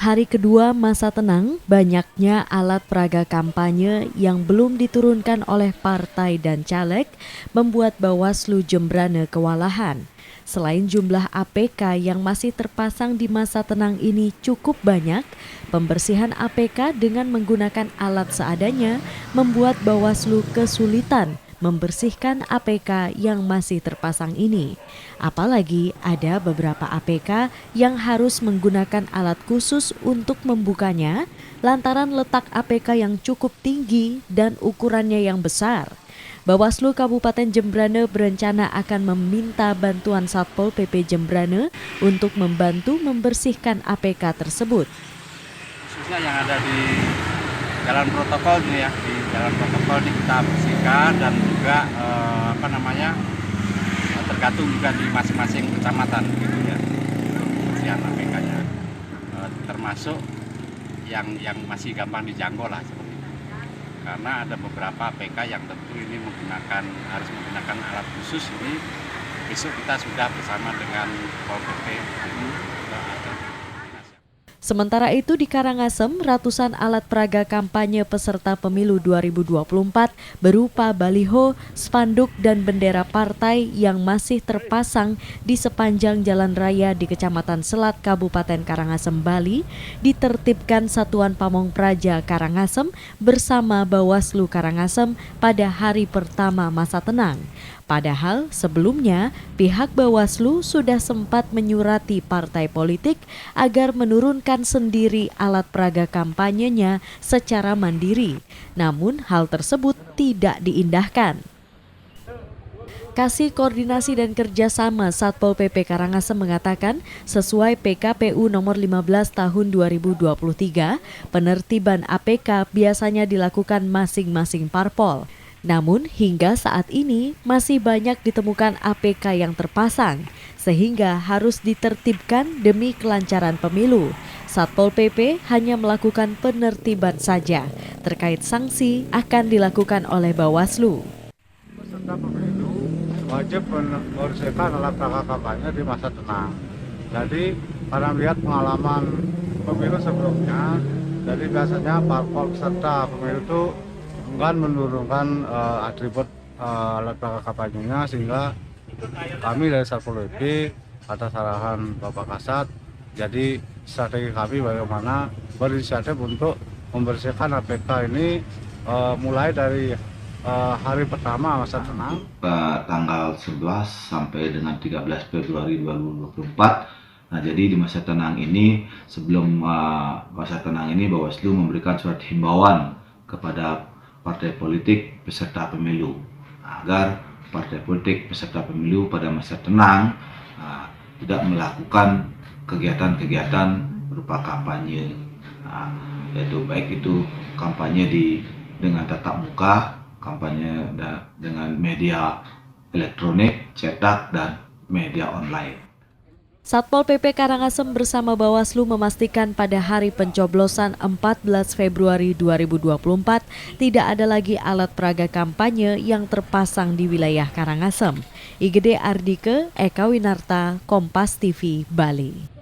Hari kedua masa tenang, banyaknya alat peraga kampanye yang belum diturunkan oleh partai dan caleg membuat Bawaslu Jembrane kewalahan. Selain jumlah APK yang masih terpasang di masa tenang ini cukup banyak, pembersihan APK dengan menggunakan alat seadanya membuat Bawaslu kesulitan membersihkan APK yang masih terpasang ini. Apalagi ada beberapa APK yang harus menggunakan alat khusus untuk membukanya lantaran letak APK yang cukup tinggi dan ukurannya yang besar. Bawaslu Kabupaten Jembrane berencana akan meminta bantuan Satpol PP Jembrane untuk membantu membersihkan APK tersebut. Khususnya yang ada di jalan protokol ini ya, di jalan protokol ini kita bersihkan dan juga tergantung juga di masing-masing kecamatan gitu ya, bersihan APK-nya, termasuk yang masih gampang dijangkau lah seperti itu. Karena ada beberapa APK yang tentu ini harus menggunakan alat khusus. Ini besok kita sudah bersama dengan Pol PP ini. Sementara itu di Karangasem, ratusan alat peraga kampanye peserta pemilu 2024 berupa baliho, spanduk, dan bendera partai yang masih terpasang di sepanjang jalan raya di Kecamatan Selat, Kabupaten Karangasem, Bali, ditertibkan Satuan Pamong Praja Karangasem bersama Bawaslu Karangasem pada hari pertama masa tenang. Padahal sebelumnya pihak Bawaslu sudah sempat menyurati partai politik agar menurunkan sendiri alat peraga kampanyenya secara mandiri. Namun hal tersebut tidak diindahkan. Kasih Koordinasi dan Kerjasama Satpol PP Karangasem mengatakan sesuai PKPU nomor 15 tahun 2023, penertiban APK biasanya dilakukan masing-masing parpol. Namun hingga saat ini masih banyak ditemukan APK yang terpasang, sehingga harus ditertibkan demi kelancaran pemilu. Satpol PP hanya melakukan penertiban saja, terkait sanksi akan dilakukan oleh Bawaslu. Peserta pemilu wajib membersihkan alat peraga kampanye di masa tenang. Jadi karena melihat pengalaman pemilu sebelumnya, jadi biasanya parpol peserta pemilu itu enggan menurunkan atribut alat peraga kampanyenya, sehingga kami dari Satpol PP atas arahan Bapak Kasat, jadi strategi kami bagaimana berinisiatif untuk membersihkan APK ini mulai dari hari pertama masa tenang. Tanggal 11 sampai dengan 13 Februari 2024. Nah, jadi di masa tenang ini, sebelum masa tenang ini, Bawaslu memberikan surat himbauan kepada partai politik peserta pemilu agar partai politik peserta pemilu pada masa tenang tidak melakukan kegiatan-kegiatan berupa kampanye, yaitu baik itu kampanye dengan tatap muka, kampanye dengan media elektronik, cetak, dan media online. Satpol PP Karangasem bersama Bawaslu memastikan pada hari pencoblosan 14 Februari 2024 tidak ada lagi alat peraga kampanye yang terpasang di wilayah Karangasem. Igede Ardike, Eka Winarta, Kompas TV, Bali.